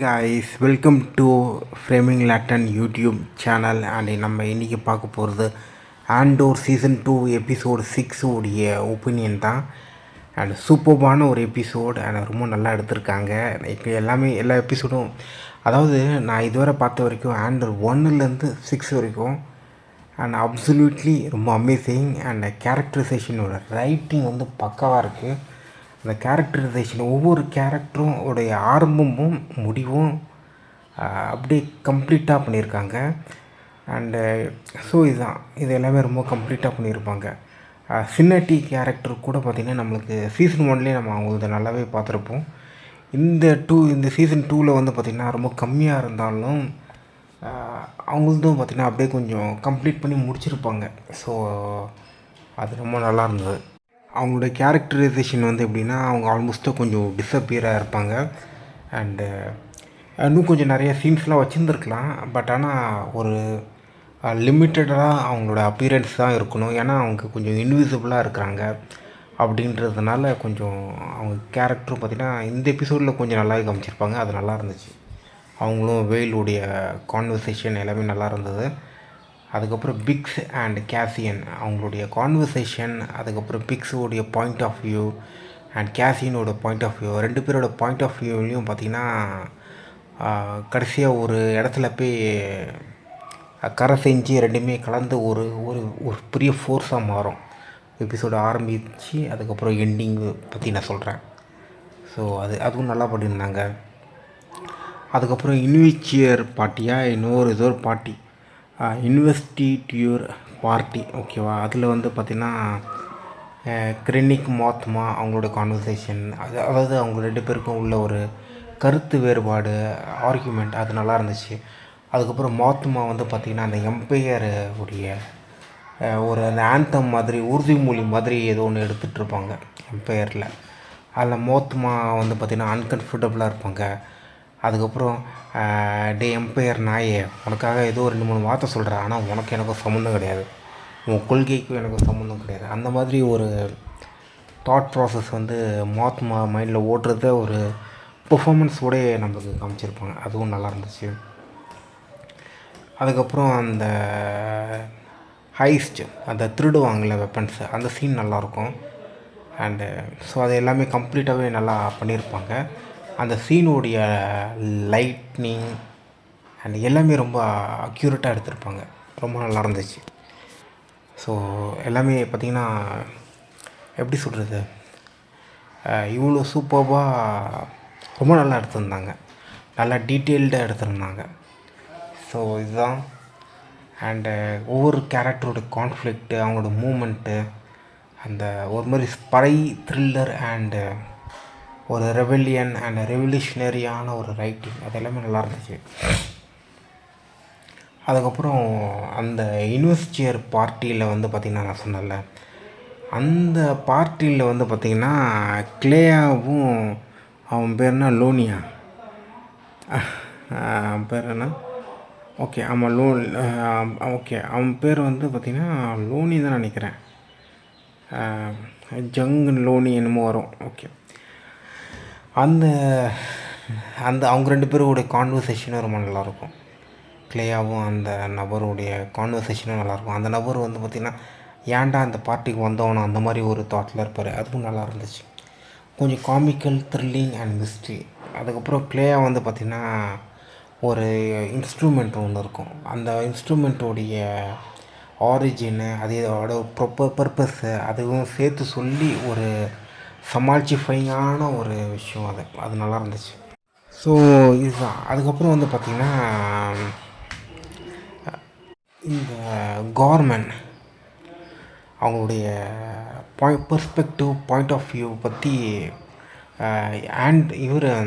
guys, welcome to Framing Latin YouTube channel. And நம்ம இன்றைக்கி பார்க்க போகிறது ஆண்டோர் சீசன் 2 எபிசோடு 6 உடைய ஒப்பீனியன் தான். அண்ட் சூப்பர்பான ஒரு எபிசோடு அண்ட் ரொம்ப நல்லா எடுத்திருக்காங்க. இப்போ எல்லா எபிசோடும், அதாவது நான் இதுவரை பார்த்த வரைக்கும் ஆண்டோர் 1லேருந்து 6 வரைக்கும் அண்ட் அப்சல்யூட்லி ரொம்ப அமேசிங். அண்ட் கேரக்டரைசேஷனோட ரைட்டிங் வந்து பக்காவாக இருக்குது. அந்த கேரக்டரைசேஷன், ஒவ்வொரு கேரக்டரும் உடைய ஆரம்பமும் முடிவும் அப்படியே கம்ப்ளீட்டாக பண்ணியிருக்காங்க. அண்டு ஸோ இது எல்லாமே ரொம்ப கம்ப்ளீட்டாக பண்ணியிருப்பாங்க. சின்னட்டி கேரக்டர் கூட பார்த்திங்கன்னா நம்மளுக்கு சீசன் 1லேயே நம்ம அவங்களது நல்லாவே பார்த்துருப்போம். இந்த சீசன் 2ல் வந்து பார்த்திங்கன்னா ரொம்ப கம்மியாக இருந்தாலும் அவங்களதும் பார்த்திங்கன்னா அப்படியே கொஞ்சம் கம்ப்ளீட் பண்ணி முடிச்சிருப்பாங்க. ஸோ அது ரொம்ப நல்லா இருந்தது. அவங்களோட கேரக்டரைசேஷன் வந்து எப்படின்னா, அவங்க ஆல்மோஸ்ட்டாக கொஞ்சம் டிஸப்பியராக இருப்பாங்க. அண்டு இன்னும் கொஞ்சம் நிறைய சீன்ஸ்லாம் வச்சுருந்துருக்கலாம். பட் ஆனால் ஒரு லிமிட்டடாக அவங்களோட அப்பியரன்ஸ் தான் இருக்கணும். ஏன்னா அவங்க கொஞ்சம் இன்விசிபிளாக இருக்கிறாங்க. அப்படின்றதுனால கொஞ்சம் அவங்க கேரக்டரும் பார்த்திங்கன்னா இந்த எபிசோடில் கொஞ்சம் நல்லாவே காமிச்சிருப்பாங்க. அது நல்லா இருந்துச்சு. அவங்களும் வேலுடைய கான்வர்சேஷன் எல்லாமே நல்லா இருந்தது. அதுக்கப்புறம் பிக்ஸ் அண்ட் கேசியன் அவங்களுடைய கான்வர்சேஷன், அதுக்கப்புறம் பிக்ஸோடைய பாயிண்ட் ஆஃப் வியூ அண்ட் கேசியனோட பாயிண்ட் ஆஃப் வியூ, ரெண்டு பேரோட பாயிண்ட் ஆஃப் வியூலையும் பார்த்திங்கன்னா கடைசியாக ஒரு இடத்துல போய் கரை செஞ்சு ரெண்டுமே கலந்து ஒரு ஒரு பெரிய ஃபோர்ஸாக மாறும். எபிசோடு ஆரம்பித்து அதுக்கப்புறம் எண்டிங்கு பற்றி நான் சொல்கிறேன். ஸோ அதுவும் நல்லா பண்ணியிருந்தாங்க. அதுக்கப்புறம் இன்விச்சியர் பார்ட்டியாக ஏதோ ஒரு பார்ட்டி, இன்வெஸ்டிட்யூர் பார்ட்டி, ஓகேவா. அதில் வந்து பார்த்திங்கன்னா கிரினிக் மாத்மா அவங்களோட கான்வர்சேஷன், அதாவது அவங்க ரெண்டு பேருக்கும் உள்ள ஒரு கருத்து வேறுபாடு ஆர்கியூமெண்ட், அது நல்லா இருந்துச்சு. அதுக்கப்புறம் மாத்மா வந்து பார்த்திங்கன்னா அந்த எம்பையர் உடைய ஒரு அந்த ஆந்தம் மாதிரி, உறுதிமொழி மாதிரி ஏதோ ஒன்று எடுத்துகிட்டு இருப்பாங்க எம்பையரில். அதில் மாத்மா வந்து பார்த்திங்கன்னா அன்கம்ஃபர்டபுளாக இருப்பாங்க. அதுக்கப்புறம் டே எம்பையர் நாயே, உனக்காக ஏதோ 2-3 வார்த்தை சொல்கிறேன், ஆனால் உனக்கு எனக்கும் சம்மந்தம் கிடையாது, உன் கொள்கைக்கும் எனக்கும் சம்மந்தம் கிடையாது. அந்த மாதிரி ஒரு தாட் ப்ராசஸ் வந்து மாத்மா மைண்டில் ஓட்டுறத ஒரு பெர்ஃபார்மன்ஸோடய நம்மளுக்கு காமிச்சிருப்பாங்க. அதுவும் நல்லா இருந்துச்சு. அதுக்கப்புறம் அந்த ஹைஸ்ட், அந்த திருடுவாங்கள்ல வெப்பன்ஸு, அந்த சீன் நல்லாயிருக்கும். அண்டு ஸோ அது எல்லாமே கம்ப்ளீட்டாகவே நல்லா பண்ணியிருப்பாங்க. அந்த சீனுடைய லைட்னிங் அண்ட் எல்லாமே ரொம்ப அக்யூரேட்டாக எடுத்திருப்பாங்க. ரொம்ப நல்லா இருந்துச்சு. ஸோ எல்லாமே பார்த்திங்கன்னா எப்படி சொல்கிறது, இவ்வளோ சூப்பர்பாக ரொம்ப நல்லா எடுத்திருந்தாங்க, நல்லா டீட்டெயில்டாக எடுத்திருந்தாங்க. ஸோ இதுதான். அண்டு ஒவ்வொரு கேரக்டரோட கான்ஃப்ளிக்ட்டு, அவங்களோட மூமெண்ட்டு, அந்த ஒரு மாதிரி ஸ்பை த்ரில்லர் அண்டு ஒரு ரெவெல்லியன் அண்ட் ரெவல்யூஷனரியான ஒரு ரைட்டிங், அது எல்லாமே நல்லா இருந்துச்சு. அதுக்கப்புறம் அந்த இன்வெஸ்டியர் பார்ட்டியில் வந்து பார்த்திங்கன்னா நான் சொன்னேன்ல, அந்த பார்ட்டியில் வந்து பார்த்திங்கன்னா கிளேயாவும் அவன் பேர் என்ன, லோனியா, அவன் பேர் என்ன, ஓகே ஆமாம் ஓகே அவன் பேர் வந்து பார்த்திங்கன்னா லோனி தான் நினைக்கிறேன், ஜங் லோனி என்னமோ வரும். ஓகே, அந்த அந்த அவங்க ரெண்டு பேரோடைய கான்வர்சேஷனும் ரொம்ப நல்லாயிருக்கும். கிளேயாவும் அந்த நபருடைய கான்வர்சேஷனும் நல்லாயிருக்கும். அந்த நபர் வந்து பார்த்திங்கன்னா ஏன்டா அந்த பார்ட்டிக்கு வந்தவனோ அந்த மாதிரி ஒரு தாட்டில் இருப்பார். அதுவும் நல்லா இருந்துச்சு. கொஞ்சம் காமிக்கல், த்ரில்லிங் அண்ட் மிஸ்ட்ரி. அதுக்கப்புறம் கிளேயா வந்து பார்த்திங்கன்னா ஒரு இன்ஸ்ட்ருமெண்ட் ஒன்று இருக்கும். அந்த இன்ஸ்ட்ருமெண்ட்டோடைய ஆரிஜின்னு, அதோட பர்பஸ்ஸு அதுவும் சேர்த்து சொல்லி ஒரு சமால்சிஃபைங்கான ஒரு விஷயம். அது நல்லா இருந்துச்சு. ஸோ இதுதான். அதுக்கப்புறம் வந்து பார்த்திங்கன்னா இந்த கவர்மெண்ட் அவங்களுடைய பெர்ஸ்பெக்டிவ், பாயிண்ட் ஆஃப் வியூ பற்றி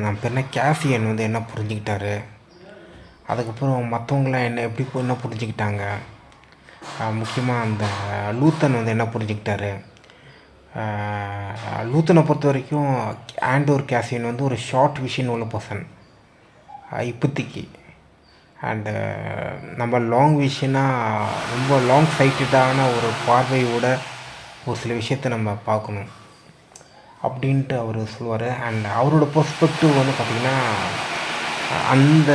நான் பேர் கேசியன் வந்து என்ன புரிஞ்சுக்கிட்டாரு, அதுக்கப்புறம் மற்றவங்களாம் என்ன புரிஞ்சுக்கிட்டாங்க, முக்கியமாக அந்த லூத்தன் வந்து என்ன புரிஞ்சுக்கிட்டாரு. லூத்தனை பொறுத்த வரைக்கும் ஆண்டோர் கேசியன் வந்து ஒரு ஷார்ட் விஷன் உள்ள பர்சன் இப்போதைக்கு. அண்டு நம்ம லாங் விஷனாக, ரொம்ப லாங் சைட்டடான ஒரு பார்வையோட ஒரு சில விஷயத்தை நம்ம பார்க்கணும் அப்படின்ட்டு அவர் சொல்லுவார். அண்ட் அவரோட பெர்ஸ்பெக்டிவ் வந்து பார்த்திங்கன்னா அந்த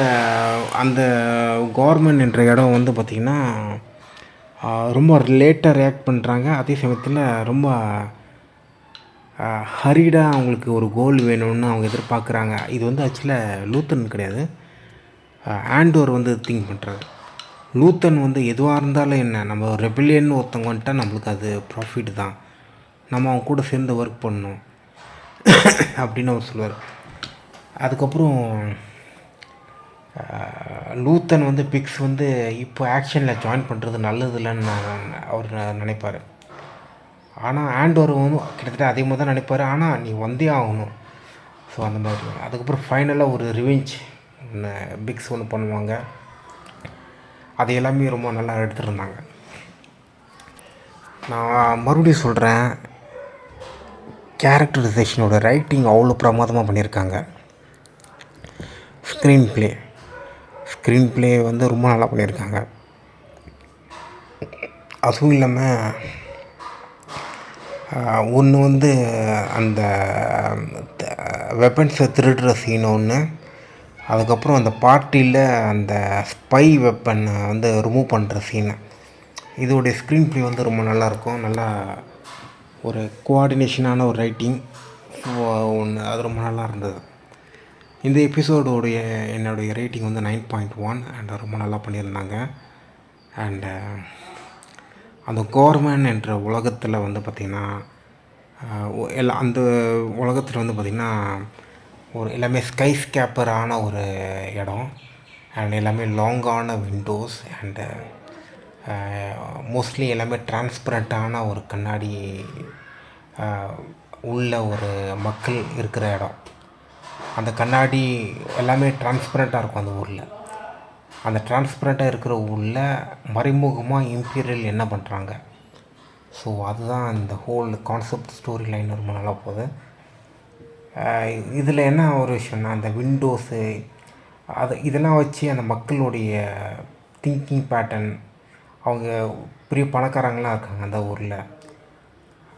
அந்த கவர்மெண்ட் என்ற இடம் வந்து பார்த்திங்கன்னா ரொம்ப லேட்டாக ரியாக்ட் பண்ணுறாங்க. அதே சமயத்தில் ரொம்ப ஹரிடாக அவங்களுக்கு ஒரு கோல் வேணும்னு அவங்க எதிர்பார்க்குறாங்க. இது வந்து ஆக்சுவலாக லூத்தன் கிடையாது, ஆண்டோர் வந்து திங்க் பண்ணுறாரு. லூத்தன் வந்து எதுவாக இருந்தாலும் என்ன, நம்ம ரெபிலியன் ஒருத்தவங்க வந்துட்டால் நம்மளுக்கு அது ப்ராஃபிட் தான், நம்ம அவங்க கூட சேர்ந்து ஒர்க் பண்ணணும் அப்படின்னு அவர் சொல்லுவார். அதுக்கப்புறம் லூத்தன் வந்து பிக்ஸ் வந்து இப்போ ஆக்ஷனில் ஜாயின் பண்ணுறது நல்லது இல்லைன்னு அவர் நினைப்பார். ஆனால் ஆண்டோர் வந்து கிட்டத்தட்ட அதே மாதிரி தான் நினைப்பார். ஆனால் நீ வந்தே ஆகணும். ஸோ அந்த மாதிரி. அதுக்கப்புறம் ஃபைனலாக ஒரு ரிவெஞ்ச் ஒன்று பிக்ஸ் ஒன்று பண்ணுவாங்க. அது எல்லாமே ரொம்ப நல்லா எடுத்துருந்தாங்க. நான் மறுபடியும் சொல்கிறேன், கேரக்டரைசேஷனோட ரைட்டிங் அவ்வளோ பிரமாதமாக பண்ணியிருக்காங்க. ஸ்க்ரீன் ப்ளே வந்து ரொம்ப நல்லா பண்ணியிருக்காங்க. அதுவும் இல்லாமல் ஒன்று வந்து அந்த வெப்பன்ஸை திருடுற சீன் ஒன்று, அதுக்கப்புறம் அந்த பார்ட்டியில் அந்த ஸ்பை வெப்பனை வந்து ரிமூவ் பண்ணுற சீனு, இதோடைய ஸ்க்ரீன் ப்ளே வந்து ரொம்ப நல்லாயிருக்கும். நல்லா ஒரு கோஆர்டினேஷனான ஒரு ரைட்டிங் ஒன்று, அது ரொம்ப நல்லா இருந்தது. இந்த எபிசோடோடைய என்னுடைய ரேட்டிங் வந்து 9.1 அண்ட் ரொம்ப நல்லா பண்ணியிருந்தாங்க. அண்டு அந்த கவர்மெண்ட் என்ற உலகத்தில் வந்து பார்த்திங்கன்னா எல்லாம் அந்த உலகத்தில் வந்து பார்த்திங்கன்னா ஒரு எல்லாமே ஸ்கை ஸ்கேப்பரான ஒரு இடம், அண்ட் எல்லாமே லாங்கான விண்டோஸ், அண்டு மோஸ்ட்லி எல்லாமே டிரான்ஸ்பரண்ட்டான ஒரு கண்ணாடி உள்ள ஒரு மக்கள் இருக்கிற இடம். அந்த கண்ணாடி எல்லாமே டிரான்ஸ்பரண்ட்டாக இருக்கும் அந்த ஊரில். அந்த டிரான்ஸ்பரண்ட்டாக இருக்கிற ஊரில் மறைமுகமாக இம்பீரியல் என்ன பண்ணுறாங்க, ஸோ அதுதான் இந்த ஹோல் கான்செப்ட் ஸ்டோரி லைன் ரொம்ப நல்லா போகுது. இதில் என்ன ஒரு விஷயம்னா, அந்த விண்டோஸு இதெல்லாம் வச்சு அந்த மக்களுடைய திங்கிங் பேட்டர்ன், அவங்க பெரிய பணக்காரங்களாம் இருக்காங்க அந்த ஊரில்,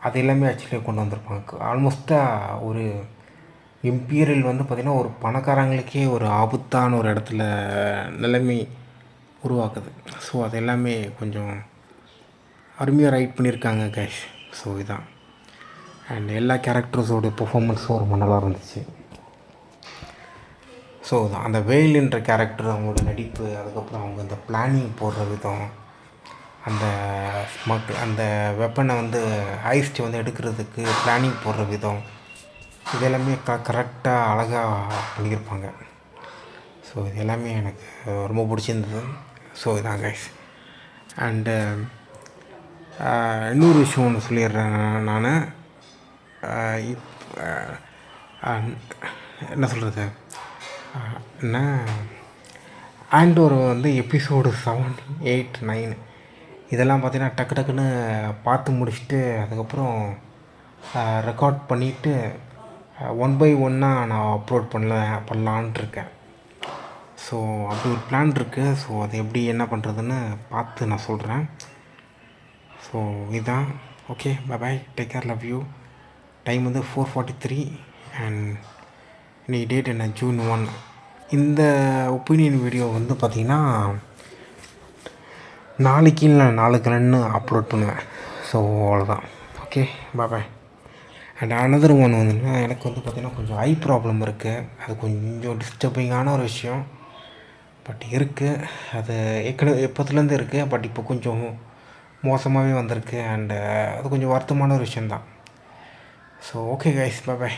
அது எல்லாமே ஆக்சுவலி கொண்டு வந்திருப்பாங்க. ஆல்மோஸ்ட்டாக ஒரு இம்பீரியல் வந்து பார்த்திங்கன்னா ஒரு பணக்காரங்களுக்கே ஒரு ஆபத்தான ஒரு இடத்துல நிலைமை உருவாக்குது. ஸோ அது எல்லாமே கொஞ்சம் அருமையாக ரைட் பண்ணியிருக்காங்க கைஸ். ஸோ இதான். அண்ட் எல்லா கேரக்டர்ஸோடைய பெர்ஃபார்மன்ஸும் ரொம்ப நல்லா இருந்துச்சு. ஸோ தான் அந்த வேல்ன்ற கேரக்டர், அவங்களோட நடிப்பு, அதுக்கப்புறம் அவங்க அந்த பிளானிங் போடுற விதம், அந்த அந்த வெப்பனை வந்து ஹைஸ்ட் வந்து எடுக்கிறதுக்கு பிளானிங் போடுற விதம், இது எல்லாமே கரெக்டாக அழகாக பண்ணியிருப்பாங்க. ஸோ இது எல்லாமே எனக்கு ரொம்ப பிடிச்சிருந்தது. ஸோ இதான் கைஸ். அண்டு இன்னொரு விஷயம் ஒன்று சொல்லிடுறேன் நான். என்ன சொல்கிறது, என்ன ஆண்டோர் வந்து எபிசோடு 7, 8, 9 இதெல்லாம் பார்த்திங்கன்னா டக்கு டக்குன்னு பார்த்து முடிச்சுட்டு அதுக்கப்புறம் ரெக்கார்ட் பண்ணிவிட்டு 1 by 1 நான் அப்லோட் பண்ணலான்ட்டு இருக்கேன். ஸோ அப்படி ஒரு பிளான் இருக்குது. ஸோ அது எப்படி என்ன பண்ணுறதுன்னு பார்த்து நான் சொல்கிறேன். ஸோ இதுதான். Okay, bye, take care, love you. Time வந்து 4:43 அண்ட் இன்னைக்கு டேட் என்ன, June 1. இந்த ஒப்பீனியன் வீடியோ வந்து பார்த்திங்கன்னா நாளைக்கு இல்லை நாளைக்கு அப்லோட் பண்ணுவேன். ஸோ அவ்வளோதான். Okay, bye. And another one வந்துன்னா, எனக்கு வந்து பார்த்திங்கன்னா கொஞ்சம் ஐ ப்ராப்ளம் இருக்குது. அது கொஞ்சம் டிஸ்டர்பிங்கான ஒரு விஷயம், பட் இருக்குது. அது எப்போத்துலேருந்து இருக்குது, பட் இப்போ கொஞ்சம் மோசமாகவே வந்திருக்கு. அண்டு அது கொஞ்சம் வருத்தமான ஒரு விஷயந்தான். So okay guys, by.